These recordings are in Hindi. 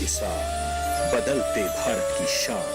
के साथ बदलते भारत की शान।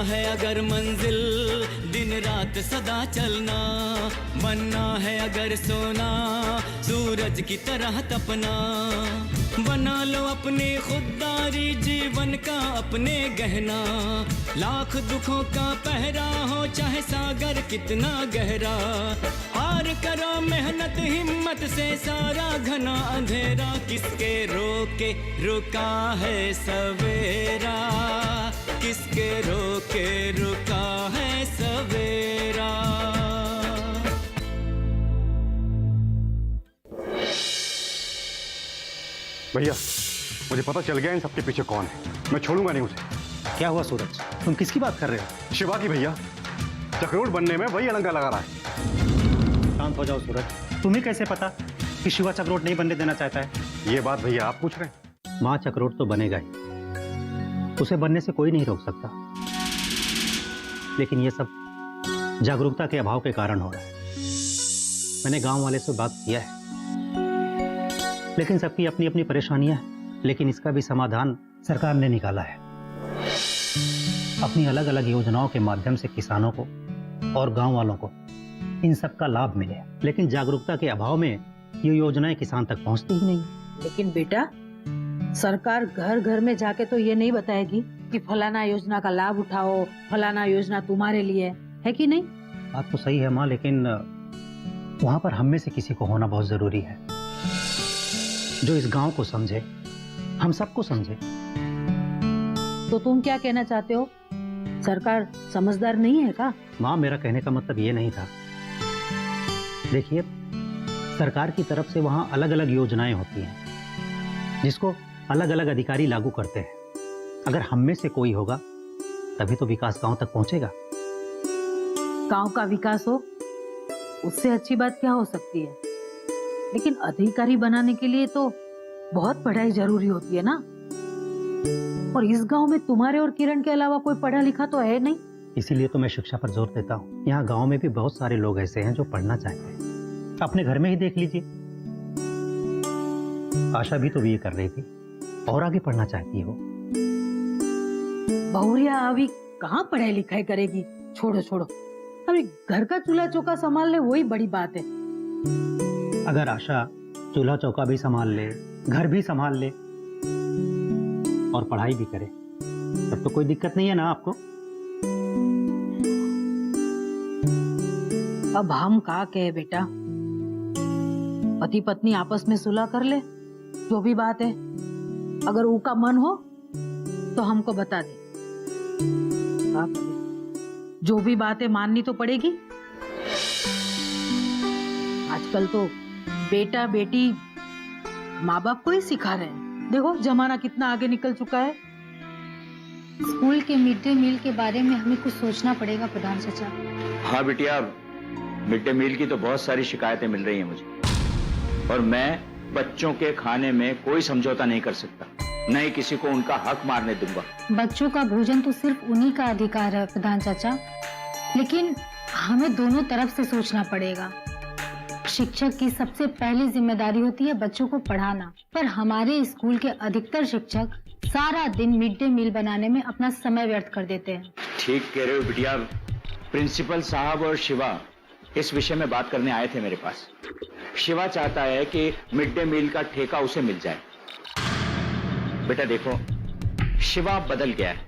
है अगर मंजिल दिन रात सदा चलना, बनना है अगर सोना सूरज की तरह तपना, बना लो अपने खुददारी जीवन का अपने गहना, लाख दुखों का पहरा हो चाहे सागर कितना गहरा, हार करो मेहनत हिम्मत से सारा घना अंधेरा, किसके रोके रुका है सवेरा, किसके रोके रुका है सवेरा। भैया मुझे पता चल गया इन सबके पीछे कौन है, मैं छोड़ूंगा नहीं उसे। क्या हुआ सूरज, तुम किसकी बात कर रहे हो? शिवा की भैया, चक्रोट बनने में वही अलंगा लगा रहा है। शांत हो जाओ सूरज, तुम्हें कैसे पता कि शिवा चक्रोट नहीं बनने देना चाहता है? ये बात भैया आप पूछ रहे हैं? माँ चक्रोट तो बनेगा ही, उसे बनने से कोई नहीं रोक सकता, लेकिन ये सब जागरूकता के अभाव के कारण हो रहा है। मैंने गांव वाले से बात किया है, लेकिन सबकी अपनी अपनी परेशानियां हैं, लेकिन इसका भी समाधान सरकार ने निकाला है। अपनी अलग अलग योजनाओं के माध्यम से किसानों को और गांव वालों को इन सब का लाभ मिले, लेकिन जागरूकता के अभाव में ये योजनाएं किसान तक पहुंचती ही नहीं। लेकिन बेटा, सरकार घर घर में जाके तो ये नहीं बताएगी कि फलाना योजना का लाभ उठाओ, फलाना योजना तुम्हारे लिए है कि नहीं? बात तो सही है माँ, लेकिन वहां पर हम में से किसी को होना बहुत जरूरी है, जो इस गांव को समझे, हम सबको समझे। तो तुम क्या कहना चाहते हो? सरकार समझदार नहीं है का? माँ, मेरा कहने का मतलब ये नहीं था। देखिए, सरकार की तरफ से वहां अलग अलग योजनाएं होती हैं, जिसको अलग अलग अधिकारी लागू करते हैं। अगर हम में से कोई होगा तभी तो विकास गांव तक पहुंचेगा। गांव का विकास हो, उससे अच्छी बात क्या हो सकती है? लेकिन अधिकारी बनाने के लिए तो बहुत पढ़ाई जरूरी होती है ना, और इस गांव में तुम्हारे और किरण के अलावा कोई पढ़ा लिखा तो है नहीं। इसीलिए तो मैं शिक्षा पर जोर देता हूँ। यहाँ गांव में भी बहुत सारे लोग ऐसे हैं जो पढ़ना चाहते हैं। अपने घर में ही देख लीजिए, आशा भी तो ये कर रही थी और आगे पढ़ना चाहती हो। बहुरिया अभी कहाँ पढ़ाई लिखाई करेगी? छोड़ो छोड़ो, अभी घर का चूल्हा चौका संभाल ले, वही बड़ी बात है। अगर आशा चूल्हा चौका भी संभाल ले, घर भी संभाल ले और पढ़ाई भी करे, तब तो कोई दिक्कत नहीं है ना आपको? अब हम कहा कहे बेटा, पति पत्नी आपस में सुलह कर ले, जो भी बात है। अगर उनका मन हो तो हमको बता दे, जो भी बात है माननी तो पड़ेगी। आजकल तो बेटा बेटी माँ बाप को ही सिखा रहे हैं। देखो जमाना कितना आगे निकल चुका है। स्कूल के मिड डे मील के बारे में हमें कुछ सोचना पड़ेगा प्रधान चाचा। हाँ बिटिया, मिड डे मील की तो बहुत सारी शिकायतें मिल रही हैं मुझे, और मैं बच्चों के खाने में कोई समझौता नहीं कर सकता, न ही किसी को उनका हक मारने दूंगा। बच्चों का भोजन तो सिर्फ उन्हीं का अधिकार है प्रधान चाचा, लेकिन हमें दोनों तरफ से सोचना पड़ेगा। शिक्षक की सबसे पहली जिम्मेदारी होती है बच्चों को पढ़ाना, पर हमारे स्कूल के अधिकतर शिक्षक सारा दिन मिड डे मील बनाने में अपना समय व्यर्थ कर देते हैं। ठीक कह रहे हो बिटिया। प्रिंसिपल साहब और शिवा इस विषय में बात करने आए थे मेरे पास। शिवा चाहता है कि मिड डे मील का ठेका उसे मिल जाए। बेटा देखो, शिवा बदल गया है,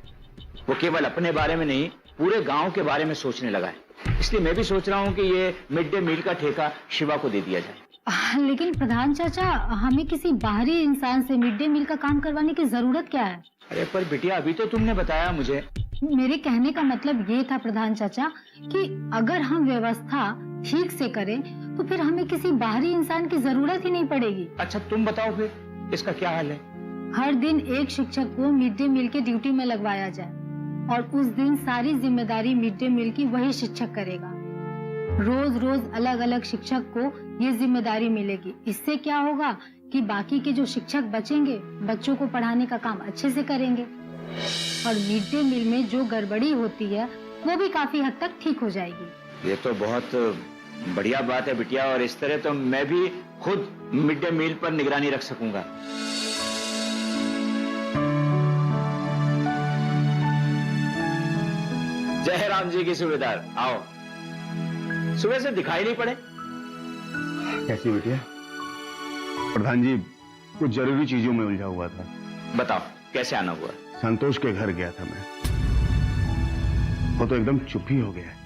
वो केवल अपने बारे में नहीं पूरे गांव के बारे में सोचने लगा है। इसलिए मैं भी सोच रहा हूँ कि ये मिड डे मील का ठेका शिवा को दे दिया जाए। लेकिन प्रधान चाचा, हमें किसी बाहरी इंसान से मिड डे मील का काम करवाने की जरूरत क्या है? अरे पर बिटिया, अभी तो तुमने बताया मुझे। मेरे कहने का मतलब ये था प्रधान चाचा कि अगर हम व्यवस्था ठीक से करें तो फिर हमें किसी बाहरी इंसान की जरूरत ही नहीं पड़ेगी। अच्छा तुम बताओ फिर इसका क्या हाल है? हर दिन एक शिक्षक को मिड डे मील के ड्यूटी में लगवाया जाए और उस दिन सारी जिम्मेदारी मिड डे मील की वही शिक्षक करेगा। रोज रोज अलग अलग शिक्षक को ये जिम्मेदारी मिलेगी। इससे क्या होगा कि बाकी के जो शिक्षक बचेंगे बच्चों को पढ़ाने का काम अच्छे से करेंगे और मिड डे मील में जो गड़बड़ी होती है वो भी काफी हद तक ठीक हो जाएगी। ये तो बहुत बढ़िया बात है बिटिया, और इस तरह तो मैं भी खुद मिड डे मील पर निगरानी रख सकूंगा। जय राम जी की सूबेदार, आओ। सुबह से दिखाई नहीं पड़े। कैसी बिटिया? प्रधान जी, कुछ जरूरी चीजों में उलझा हुआ था। बताओ कैसे आना हुआ? संतोष के घर गया था मैं, वो तो एकदम चुप ही हो गया है।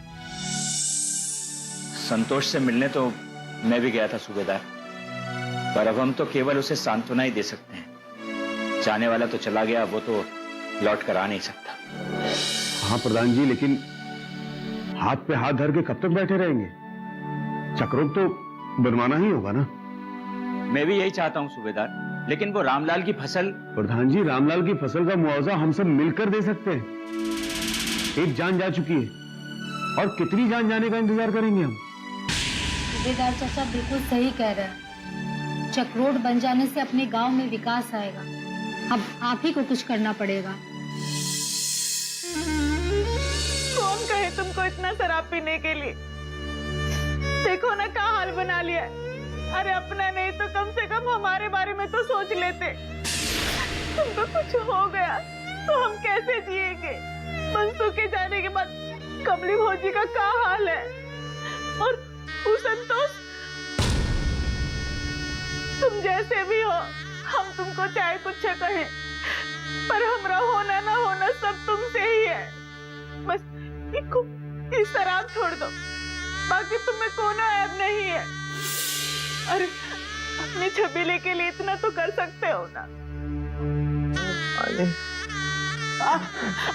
संतोष से मिलने तो मैं भी गया था सूबेदार, पर अब हम तो केवल उसे सांत्वना ही दे सकते हैं। जाने वाला तो चला गया, वो तो लौट कर आ नहीं सकता। हाँ प्रधान जी, लेकिन हाथ पे हाथ धर के कब तक बैठे रहेंगे? चक्रों तो बनवाना ही होगा ना। मैं भी यही चाहता हूं सूबेदार, लेकिन वो रामलाल की फसल। प्रधान जी, रामलाल की फसल का मुआवजा हम सब मिलकर दे सकते हैं। एक जान जा चुकी है और कितनी जान जाने का इंतजार करेंगे हम? सूबेदार चाचा बिल्कुल सही कह रहे हैं। चक्रोड बन जाने से अपने गांव में विकास आएगा। अब आप ही को कुछ करना पड़ेगा। कौन कहे तुमको इतना शराब पीने के लिए? देखो ना क्या हाल बना लिया है। अरे अपना नहीं तो कम से कम हमारे बारे में तो सोच लेते। तुमको कुछ हो गया तो हम कैसे जिएंगे? बंसू के जाने के बाद कमली भौजी का क्या हाल है? और वो संतोष, तुम जैसे भी हो, हम तुमको चाहे कुछ कहें, पर हमरा होना ना होना सब तुमसे ही है। बस इस शराब छोड़ दो, बाकी तुम्हें कोनो ऐब नहीं है। अरे अपने छबीले के लिए इतना तो कर सकते हो ना।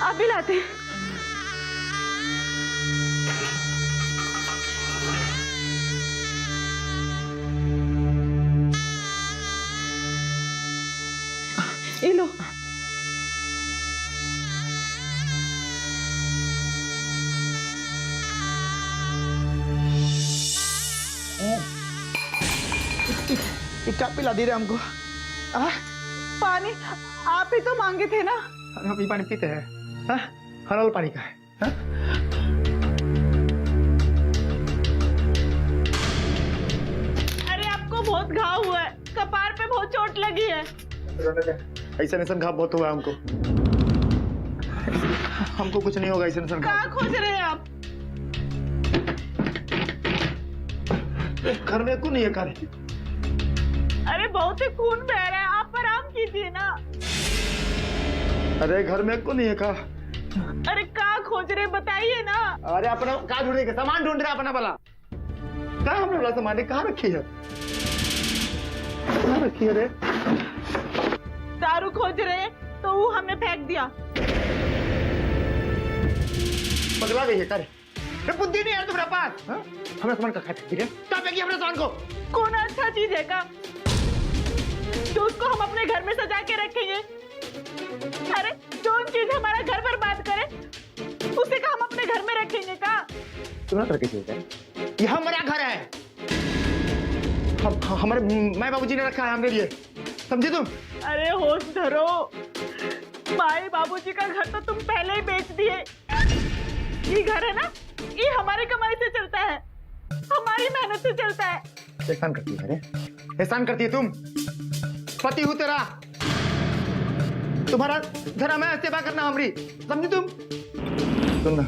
आप भी लाते। ये लो। क्या पिला दी रहे हमको? पानी आप ही तो मांगे थे ना। अरे हम ये पानी पीते हैं, हरल पानी का है। अरे आपको बहुत घाव हुआ है, कपार पे बहुत चोट लगी है। ऐसा नसन घाव बहुत हुआ हमको। हमको कुछ नहीं होगा ऐसा नसन कहाँ खोज रहे हैं आप? घर में क्यों नहीं है कार्य? अरे बहुत ही खून बह रहा है, आप आराम कीजिए ना। अरे घर में क्यों नहीं है का? अरे कहाँ खोज रहे बताइए ना। अरे अपना कहाँ ढूंढेगा? सामान ढूंढ रहा अपना वाला। कहाँ हमने वाला सामान कहाँ रखी है? कहाँ रखी है रे? दारू खोज रहे तो वो हमने फेंक दिया। पगला गई है कार्य? बुद्धि नहीं है तुम्हारे पास? हमें सामान का खाते कहाँ फेंकी अपने सामान को? कौन अच्छा चीज है का जो उसको हम अपने घर में सजा के रखेंगे? अरे जो चीज हमारा घर बर्बाद करे उसे का हम अपने घर में रखेंगे का? तुम्हारा तरह कैसे है? ये हमारा घर है। हमारे माँ बाबूजी ने रखा है हमारे लिए, समझे तुम? अरे होश धरो, माई बाबूजी का घर तो तुम पहले ही बेच दिए। ये घर है ना, ये हमारी कमाई से चलता है, हमारी मेहनत से चलता है। एहसान करती है रे, एहसान करती है तुम। पति हूँ तेरा, तुम्हारा धर्म है सेवा करना हमारी, समझी तुम? सुन ना,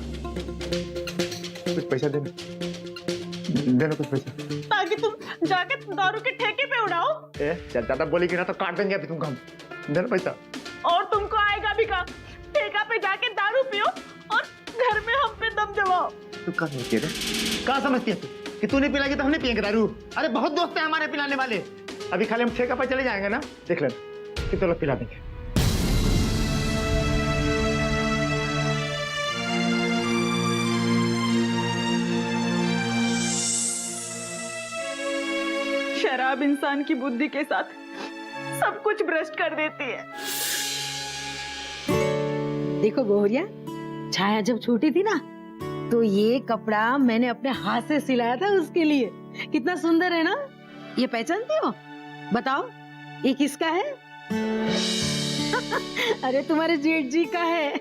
कुछ पैसा देना कुछ पैसा, ताकि तुम जाके दारू के ठेके पे उड़ाओ। ज्यादा बोलेगी ना तो काट देंगे अभी तुमको हम। देना पैसा। और तुमको आएगा भी का? ठेका पे जाके दारू पियो और घर में हम पे दम जमाओ। तू क्या समझती है? क्या समझती है तू कि तू नहीं पिलाएगी तो हम नहीं पियेंगे दारू? अरे बहुत दोस्त है हमारे पिलाने वाले। अभी खाली हम ठेका पे चले जाएंगे ना, देख लेना कितने लोग पिला देंगे। शराब इंसान की बुद्धि के साथ सब कुछ भ्रष्ट कर देती है। देखो बहुरिया, छाया जब छोटी थी ना तो ये कपड़ा मैंने अपने हाथ से सिलाया था उसके लिए। कितना सुंदर है ना? ये पहचानती हो? बताओ ये किसका है? अरे तुम्हारे जेठ जी का है।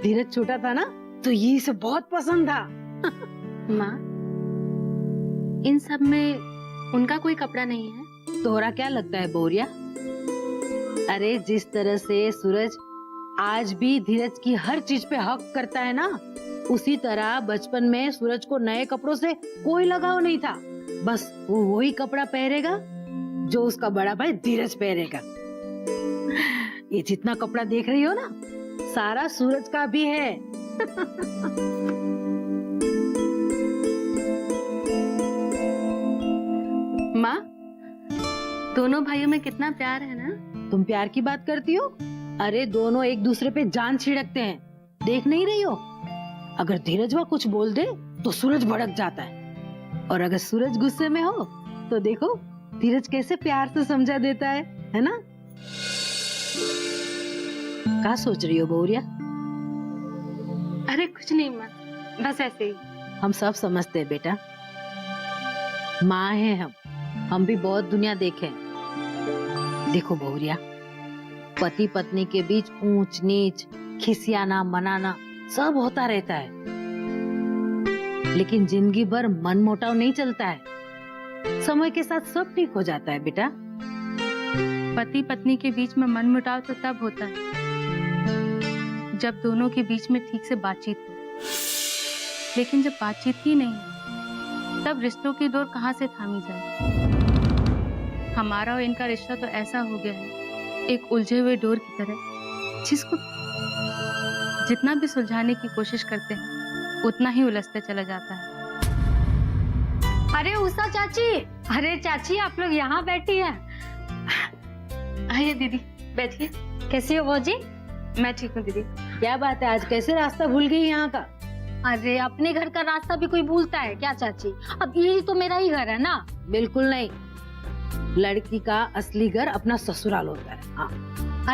धीरज छोटा था ना तो ये इसे बहुत पसंद था। माँ, इन सब में उनका कोई कपड़ा नहीं है। तोहरा क्या लगता है बहुरिया? अरे जिस तरह से सूरज आज भी धीरज की हर चीज पे हक करता है ना, उसी तरह बचपन में सूरज को नए कपड़ों से कोई लगाव नहीं था। बस वो वही कपड़ा पहनेगा जो उसका बड़ा भाई धीरज पहनेगा। ये जितना कपड़ा देख रही हो ना, सारा सूरज का भी है। माँ, दोनों भाइयों में कितना प्यार है ना। तुम प्यार की बात करती हो? अरे दोनों एक दूसरे पे जान छिड़कते हैं। देख नहीं रही हो? अगर धीरजवा कुछ बोल दे तो सूरज भड़क जाता है, और अगर सूरज गुस्से में हो तो देखो धीरज कैसे प्यार से समझा देता है ना? क्या सोच रही हो बहुरिया? अरे कुछ नहीं माँ, बस ऐसे ही। हम सब समझते हैं बेटा, माँ है हम भी बहुत दुनिया देखे। देखो बहुरिया, पति पत्नी के बीच ऊंच नीच, खिसियाना मनाना सब होता रहता है, लेकिन जिंदगी भर मन मोटाव नहीं चलता है। समय के साथ सब ठीक हो जाता है बेटा। पति पत्नी के बीच में मनमुटाव तो तब होता है जब दोनों के बीच में ठीक से बातचीत हो, लेकिन जब बातचीत ही नहीं तब रिश्तों की डोर कहाँ से थामी जाए। हमारा और इनका रिश्ता तो ऐसा हो गया है, एक उलझे हुए डोर की तरह, जिसको जितना भी सुलझाने की कोशिश करते हैं उतना ही उलझते चला जाता है। अरे उषा चाची, अरे चाची आप लोग यहाँ बैठी हैं। आइए दीदी बैठिए। कैसी हो भौजी? मैं ठीक हूँ दीदी। क्या बात है, आज कैसे रास्ता भूल गई यहाँ का? अरे अपने घर का रास्ता भी कोई भूलता है क्या चाची? अब ये तो मेरा ही घर है ना। बिल्कुल नहीं, लड़की का असली घर अपना ससुराल होता है। हाँ।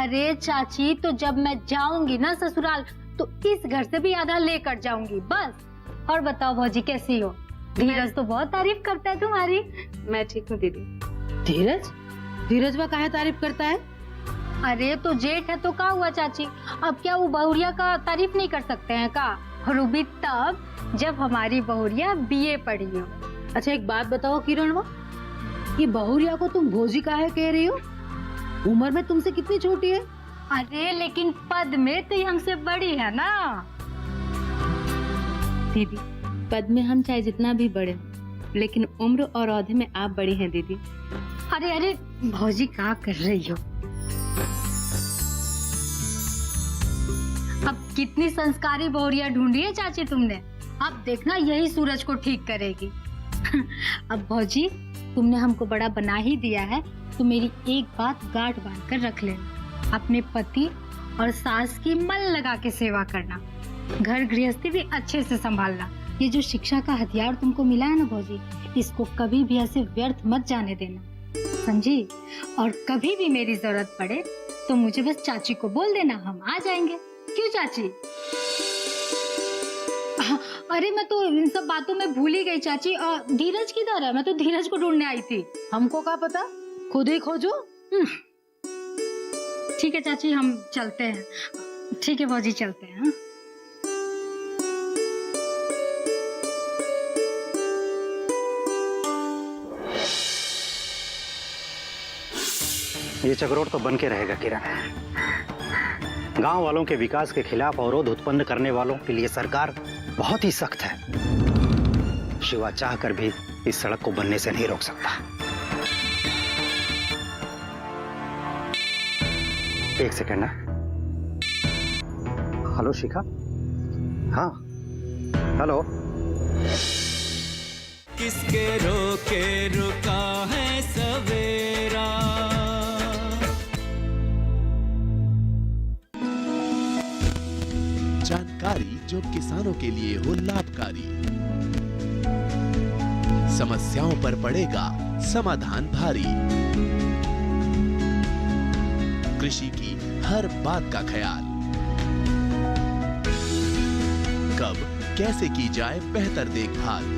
अरे चाची, तो जब मैं जाऊंगी ना ससुराल तो इस घर से भी आधा लेकर जाऊंगी बस। और बताओ भौजी कैसी हो? धीरज तो बहुत तारीफ करता है तुम्हारी। मैं ठीक हूँ दीदी। धीरज? धीरज वह काहे तारीफ करता है? अरे तो जेठ है तो क्या हुआ चाची, अब क्या वो बहुरिया का तारीफ नहीं कर सकते हैं का? और वो भी तब जब हमारी बहुरिया बीए पढ़ी हो। अच्छा एक बात बताओ किरणवा, ये बहुरिया को तुम भौजी काहे कह रही हो? उम्र में तुमसे कितनी छोटी है? अरे लेकिन पद में तो ये हमसे बड़ी है ना। दीदी पद में हम चाहे जितना भी बड़े हों, लेकिन उम्र और औहदे में आप बड़ी हैं दीदी। अरे अरे भौजी क्या कर रही हो? अब कितनी संस्कारी बहुरिया ढूंढी है चाची तुमने। अब देखना यही सूरज को ठीक करेगी। अब भौजी तुमने हमको बड़ा बना ही दिया है तो मेरी एक बात गांठ बांध कर रख लेना, अपने पति और सास की मन लगा के सेवा करना, घर गृहस्थी भी अच्छे से संभालना। ये जो शिक्षा का हथियार तुमको मिला है ना भौजी, इसको कभी भी ऐसे व्यर्थ मत जाने देना, समझी? और कभी भी मेरी जरूरत पड़े तो मुझे बस चाची को बोल देना, हम आ जाएंगे। क्यों चाची? अरे मैं तो इन सब बातों में भूल ही गई चाची। धीरज किधर है? मैं तो धीरज को ढूंढने आई थी। हमको क्या पता, खुद ही खोजो। ठीक है चाची, हम चलते हैं। ठीक है भौजी, चलते हैं। हाँ? ये चक्रोट तो बन के रहेगा किरण। गांव वालों के विकास के खिलाफ अवरोध उत्पन्न करने वालों के लिए सरकार बहुत ही सख्त है। शिवा चाहकर भी इस सड़क को बनने से नहीं रोक सकता। एक सेकंड ना। हेलो शिखा। हाँ हेलो। किसके रोके रुका है सवेरा, जानकारी जो किसानों के लिए हो लाभकारी, समस्याओं पर पड़ेगा समाधान भारी। कृषि की हर बात का ख्याल। कब कैसे की जाए बेहतर देखभाल,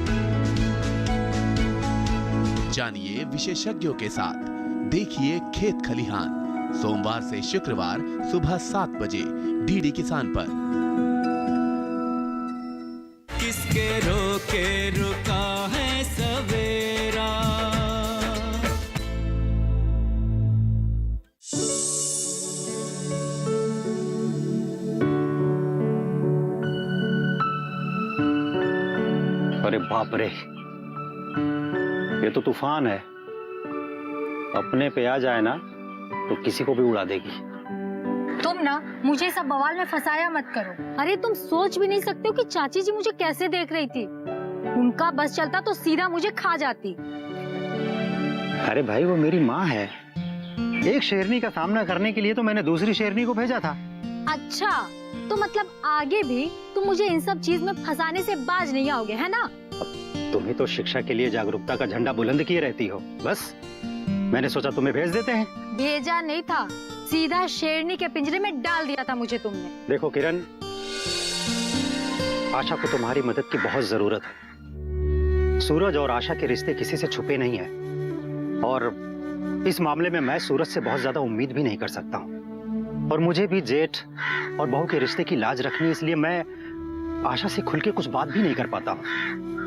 जानिए विशेषज्ञों के साथ। देखिए खेत खलिहान, सोमवार से शुक्रवार सुबह 7 बजे डीडी किसान पर। किसके रोके रुका है सवेरा। अरे बाप रे, ये तो तूफान है। अपने पे आ जाए ना तो किसी को भी उड़ा देगी। तुम ना मुझे सब बवाल में फंसाया मत करो। अरे तुम सोच भी नहीं सकते हो कि चाची जी मुझे कैसे देख रही थी। उनका बस चलता तो सीधा मुझे खा जाती। अरे भाई, वो मेरी माँ है। एक शेरनी का सामना करने के लिए तो मैंने दूसरी शेरनी को भेजा था। अच्छा, तो मतलब आगे भी तुम मुझे इन सब चीज में फंसाने से बाज नहीं आओगे, है ना? तुम ही तो शिक्षा के लिए जागरूकता का झंडा बुलंद किए रहती हो। बस मैंने सोचा तुम्हें भेज देते हैं। भेजा नहीं था, सीधा शेरनी के पिंजरे में डाल दिया था मुझे तुमने। देखो किरण, आशा को तुम्हारी मदद की बहुत जरूरत है। सूरज और आशा के रिश्ते किसी से छुपे नहीं है, और इस मामले में मैं सूरज से बहुत ज्यादा उम्मीद भी नहीं कर सकता हूँ। और मुझे भी जेठ और बहू के रिश्ते की लाज रखनी, इसलिए मैं आशा से खुल के कुछ बात भी नहीं कर पाता हूँ।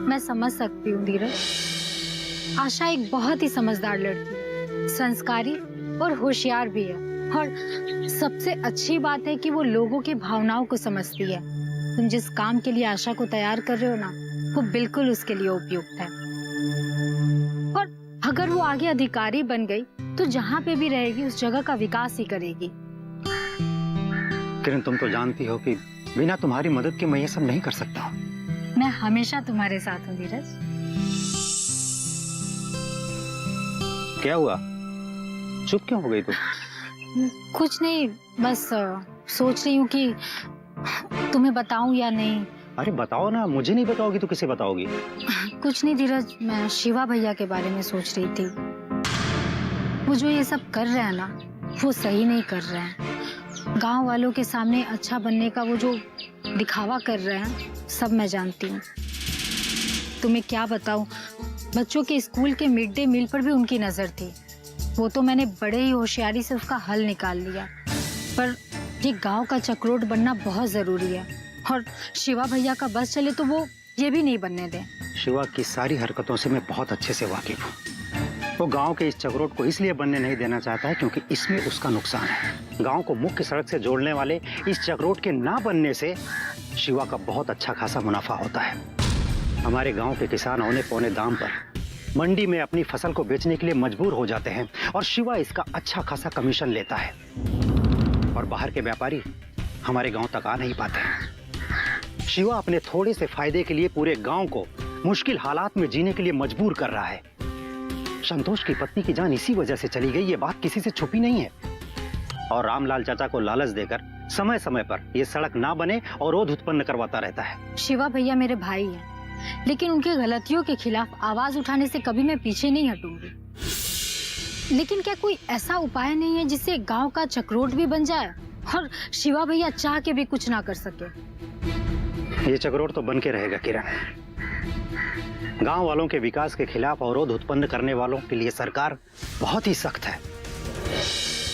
मैं समझ सकती हूँ धीरज। आशा एक बहुत ही समझदार लड़की है, संस्कारी और होशियार भी है। और सबसे अच्छी बात है कि वो लोगों की भावनाओं को समझती है। तुम जिस काम के लिए आशा को तैयार कर रहे हो ना, वो बिल्कुल उसके लिए उपयुक्त है। और अगर वो आगे अधिकारी बन गई तो जहाँ पे भी रहेगी उस जगह का विकास ही करेगी। किरण, तुम तो जानती हो कि बिना तुम्हारी मदद के मैं ये सब नहीं कर सकता हूँ। मैं हमेशा तुम्हारे साथ हूँ धीरज। क्या हुआ, चुप क्यों हो गई तुम? कुछ नहीं, बस सोच रही हूँ कि तुम्हें बताऊं या नहीं। अरे बताओ ना, मुझे नहीं बताओगी तो किसे बताओगी? कुछ नहीं धीरज, मैं शिवा भैया के बारे में सोच रही थी। वो जो ये सब कर रहे हैं ना, वो सही नहीं कर रहे हैं। गांव वालों के सामने अच्छा बनने का वो जो दिखावा कर रहे हैं, सब मैं जानती हूँ। तुम्हें क्या बताऊं, बच्चों के स्कूल के मिड डे मील पर भी उनकी नजर थी। वो तो मैंने बड़े ही होशियारी से उसका हल निकाल लिया, पर ये गांव का चक्रोट बनना बहुत जरूरी है। और शिवा भैया का बस चले तो वो ये भी नहीं बनने दें। शिवा की सारी हरकतों से मैं बहुत अच्छे से वाकिफ हूँ। वो गांव के इस चक्रोट को इसलिए बनने नहीं देना चाहता है क्योंकि इसमें उसका नुकसान है। गांव को मुख्य सड़क से जोड़ने वाले इस चक्रोट के ना बनने से शिवा का बहुत अच्छा खासा मुनाफा होता है। हमारे गांव के किसान औने पौने दाम पर मंडी में अपनी फसल को बेचने के लिए मजबूर हो जाते हैं, और शिवा इसका अच्छा खासा कमीशन लेता है। और बाहर के व्यापारी हमारे गांव तक आ नहीं पाते हैं। शिवा अपने थोड़े से फायदे के लिए पूरे गांव को मुश्किल हालात में जीने के लिए मजबूर कर रहा है। संतोष की पत्नी की जान इसी वजह से चली गई, ये बात किसी से छुपी नहीं है। और रामलाल चाचा को लालच देकर समय समय पर ये सड़क ना बने और रोध उत्पन्न करवाता रहता है। शिवा भैया मेरे भाई हैं, लेकिन उनकी गलतियों के खिलाफ आवाज उठाने से कभी मैं पीछे नहीं हटूंगी। लेकिन क्या कोई ऐसा उपाय नहीं है जिससे गांव का चक्रोट भी बन जाए और शिवा भैया चाह के भी कुछ ना कर सके? ये चक्रोट तो बन के रहेगा किरण। गांव वालों के विकास के खिलाफ अवरोध उत्पन्न करने वालों के लिए सरकार बहुत ही सख्त है।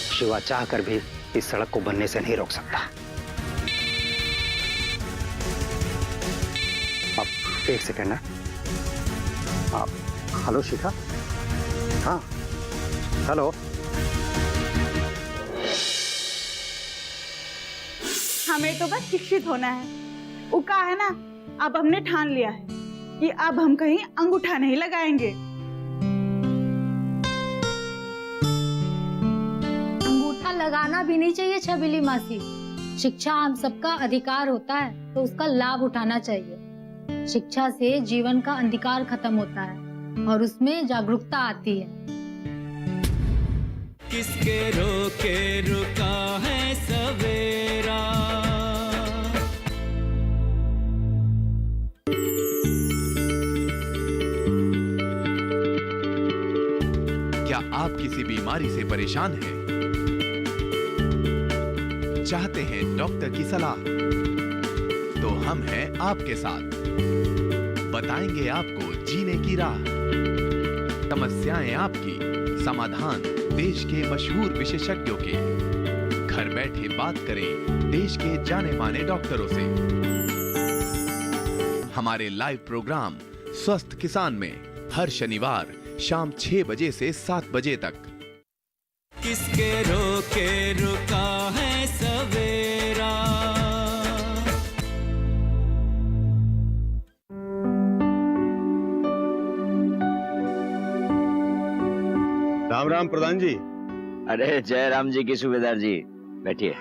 शिवा चाह कर भी इस सड़क को बनने से नहीं रोक सकता। अब एक सेकंड ना। आप हेलो शिखा? हाँ हेलो। हमें तो बस शिक्षित होना है। वो का है ना, अब हमने ठान लिया है कि अब हम कहीं अंगूठा नहीं लगाएंगे। अंगूठा लगाना भी नहीं चाहिए छबीली मासी। शिक्षा हम सबका अधिकार होता है, तो उसका लाभ उठाना चाहिए। शिक्षा से जीवन का अंधकार खत्म होता है और उसमें जागरूकता आती है। किसके रोके रुका है सवेरा। क्या आप किसी बीमारी से परेशान हैं? चाहते हैं डॉक्टर की सलाह, तो हम हैं आपके साथ। बताएंगे आपको जीने की राह, समस्याएं आपकी, समाधान देश के मशहूर विशेषज्ञों के। घर बैठे बात करें देश के जाने माने डॉक्टरों से। हमारे लाइव प्रोग्राम स्वस्थ किसान में हर शनिवार शाम 6 बजे से 7 बजे तक। किसके रोके रुका है सवेरा। राम राम प्रधान जी। अरे जय राम जी की सूबेदार जी, बैठिए।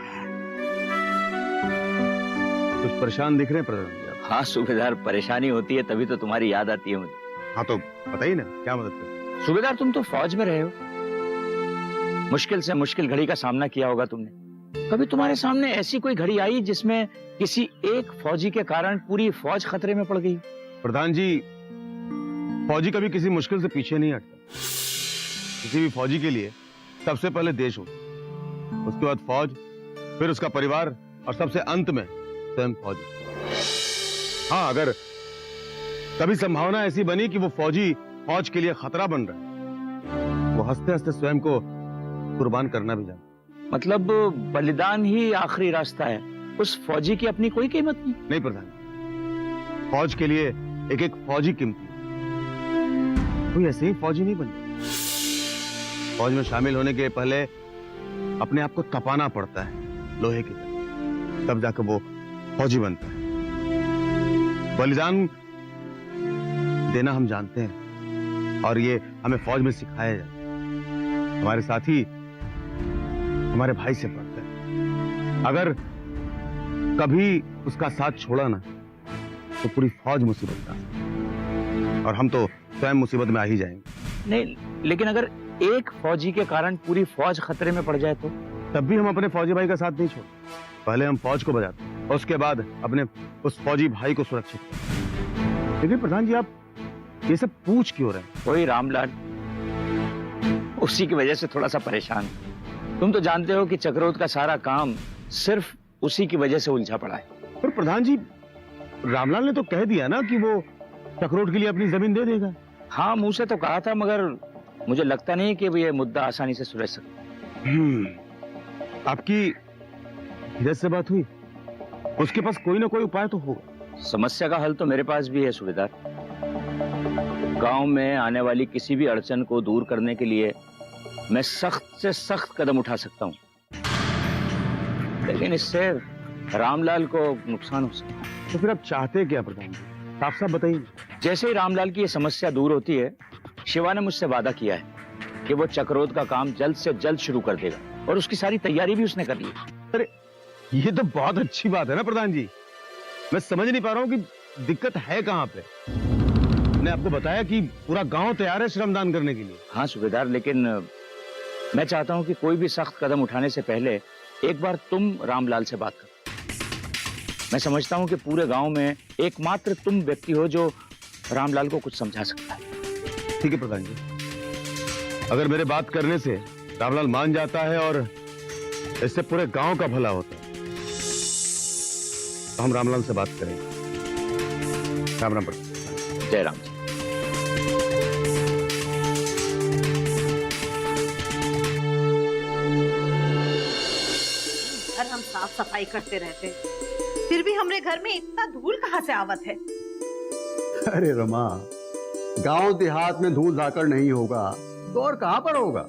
कुछ परेशान दिख रहे हैं प्रधान जी आप। हाँ सूबेदार, परेशानी होती है तभी तो तुम्हारी याद आती है मुझे। हाँ तो बताइए ना, क्या मदद करें। सूबेदार तुम तो फौज में रहे हो, मुश्किल से मुश्किल घड़ी का सामना किया होगा तुमने। कभी तुम्हारे सामने ऐसी कोई घड़ी आई जिसमें किसी एक फौजी के कारण पूरी फौज खतरे में पड़ गई? प्रधान जी, फौजी कभी किसी मुश्किल से पीछे नहीं हटता। किसी भी फौजी के लिए सबसे पहले देश होता, उसके बाद फौज, फिर उसका परिवार और सबसे अंत में स्वयं फौजी। हाँ, अगर कभी संभावना ऐसी बनी कि वो फौजी फौज के लिए खतरा बन रहा है, वो हंसते हंसते स्वयं को कुर्बान करना भी जानता। मतलब बलिदान ही आखिरी रास्ता है, उस फौजी की अपनी कोई कीमत नहीं? नहीं प्रधान, फौज के लिए एक एक फौजी कीमती है। कोई ऐसे ही फौजी नहीं बने। फौज में शामिल होने के पहले अपने आप को तपाना पड़ता है लोहे की तरह, तब जाकर वो फौजी बनता है। बलिदान देना हम जानते हैं और ये हमें फौज में सिखाया जाता है। हमारे साथी हमारे भाई से बढ़ते हैं। अगर कभी उसका साथ छोड़ा ना तो पूरी फौज मुसीबत में, और हम तो स्वयं मुसीबत में आ ही जाएंगे। नहीं, लेकिन अगर एक फौजी के कारण पूरी फौज खतरे में पड़ जाए तो? तब भी हम अपने फौजी भाई का साथ नहीं छोड़ते। पहले हम फौज को बचाते हैं और उसके बाद अपने उस फौजी भाई को सुरक्षित करते। लेकिन प्रधान जी, आप ये सब पूछ क्यों रहे हैं? वही रामलाल, उसी की वजह से थोड़ा सा परेशान। तुम तो जानते हो कि चक्रोत का सारा काम सिर्फ उसी की वजह से उलझा पड़ा है। पर प्रधान जी, रामलाल ने तो कह दिया ना कि वो चक्रोट के लिए अपनी जमीन दे देगा। हाँ, मुंह से तो कहा था, मगर मुझे लगता नहीं कि ये मुद्दा आसानी से सुलझ सकता। आपकी धीरज से बात हुई? उसके पास कोई ना कोई उपाय तो होगा। समस्या का हल तो मेरे पास भी है सूबेदार। गांव में आने वाली किसी भी अड़चन को दूर करने के लिए मैं सख्त से सख्त कदम उठा सकता हूँ, लेकिन इससे रामलाल को नुकसान हो सकता है। तो फिर आप चाहते क्या प्रधान जी? साफ साफ बताइए। जैसे ही रामलाल की ये समस्या दूर होती है, शिवा ने मुझसे वादा किया है कि वो चक्रोत का काम जल्द से जल्द शुरू कर देगा, और उसकी सारी तैयारी भी उसने कर ली है। अरे ये तो बहुत अच्छी बात है ना प्रधान जी। मैं समझ नहीं पा रहा हूँ कि दिक्कत है कहाँ पे। मैंने आपको बताया कि पूरा गांव तैयार है श्रमदान करने के लिए। हाँ सूबेदार, लेकिन मैं चाहता हूँ कि कोई भी सख्त कदम उठाने से पहले एक बार तुम रामलाल से बात करो। मैं समझता हूँ कि पूरे गांव में एकमात्र तुम व्यक्ति हो जो रामलाल को कुछ समझा सकता है। ठीक है प्रधान जी, अगर मेरे बात करने से रामलाल मान जाता है और इससे पूरे गांव का भला होता है, तो हम रामलाल से बात करेंगे। राम राम प्रधान। जय राम जी। घर हम साफ सफाई करते रहते हैं, फिर भी हमारे घर में इतना धूल कहाँ से आवत है? अरे रमा, गांव देहात में धूल धाकड़ नहीं होगा तो और कहां पर होगा?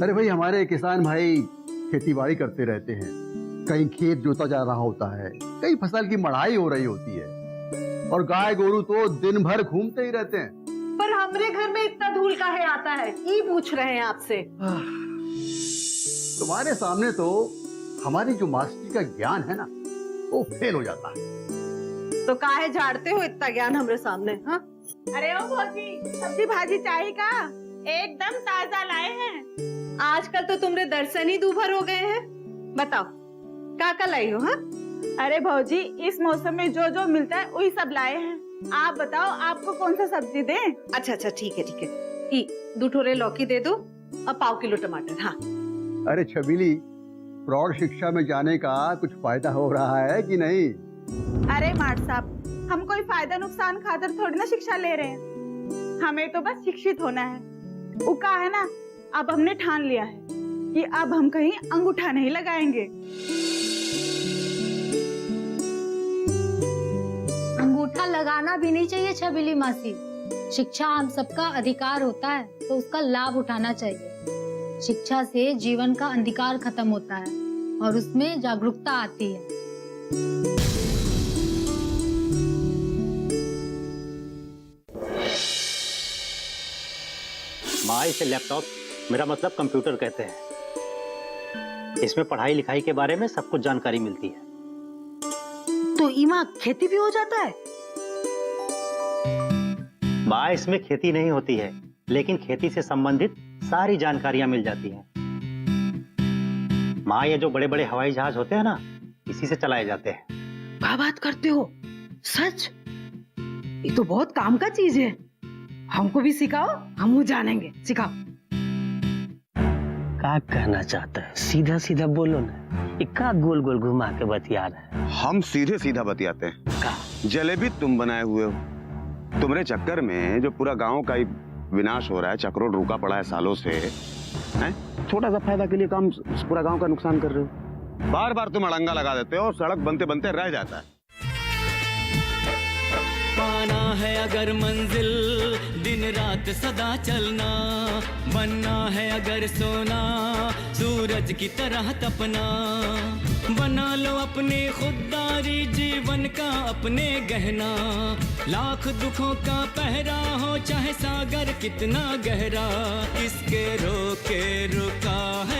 अरे भाई, हमारे किसान भाई खेतीबाड़ी करते रहते हैं, कहीं खेत जोता जा रहा होता है, कहीं फसल की मढ़ाई हो रही होती है, और गाय गोरू तो दिन भर घूमते ही रहते हैं। पर हमारे घर में इतना धूल काहे आता है, ये पूछ रहे हैं आपसे। तुम्हारे सामने तो हमारी जो मास्टरी का ज्ञान है ना, वो फेल हो जाता है। तो काहे झाड़ते हो इतना ज्ञान हमारे सामने? हाँ, अरे ओ भौजी, सब्जी भाजी चाहिए का? एकदम ताजा लाए हैं। आजकल तो तुम्हारे दर्शन ही दूभर हो गए हैं। बताओ क्या लाई हो? हाँ, अरे भौजी, इस मौसम में जो जो मिलता है वही सब लाए हैं। आप बताओ आपको कौन सा सब्जी दें? अच्छा अच्छा, ठीक है ठीक है। 2 ठोरे लौकी दे दो और 1/4 किलो टमाटर। हाँ। अरे छबीली, प्रौढ़ शिक्षा में जाने का कुछ फायदा हो रहा है कि नहीं? अरे माट साहब, हम कोई फायदा नुकसान खातर थोड़ी ना शिक्षा ले रहे हैं। हमें तो बस शिक्षित होना है। वो का है ना, अब हमने ठान लिया है कि अब हम कहीं अंगूठा नहीं लगाएंगे। अंगूठा लगाना भी नहीं चाहिए छबीली मासी। शिक्षा हम सबका अधिकार होता है, तो उसका लाभ उठाना चाहिए। शिक्षा से जीवन का अंधकार खत्म होता है और उसमें जागरूकता आती है। माँ, इसे लैपटॉप, मेरा मतलब कंप्यूटर कहते हैं। इसमें पढ़ाई लिखाई के बारे में सब कुछ जानकारी मिलती है। तो ईमा खेती भी हो जाता है? माँ, इसमें खेती नहीं होती है, लेकिन खेती से संबंधित सारी जानकारियां मिल जाती हैं। माँ, ये जो बड़े बड़े हवाई जहाज होते हैं ना, इसी से चलाए जाते हैं। क्या बात करते हो? सच? ये तो बहुत काम का चीज है। हमको भी सिखाओ, हम वो जानेंगे। सिखाओ। क्या कहना चाहता है? सीधा सीधा बोलो ना, इक्का गोल गोल घुमा के बतिया रहा है। हम सीधे सीधा बतियाते हैं। जलेबी तुम बनाए हुए हो। तुम्हारे चक्कर में जो पूरा गांव का ही विनाश हो रहा है, चक्रोट रुका पड़ा है सालों से, हैं? छोटा सा फायदा के लिए काम पूरा गांव का नुकसान कर रहे हो। बार बार तुम अड़ंगा लगा देते हो और सड़क बनते बनते रह जाता है। पाना है अगर मंजिल, दिन रात सदा चलना, बनना है अगर सोना, सूरज की तरह तपना, बना लो अपने खुददारी जीवन का अपने गहना, लाख दुखों का पहरा हो चाहे सागर कितना गहरा, किसके रोके रुका है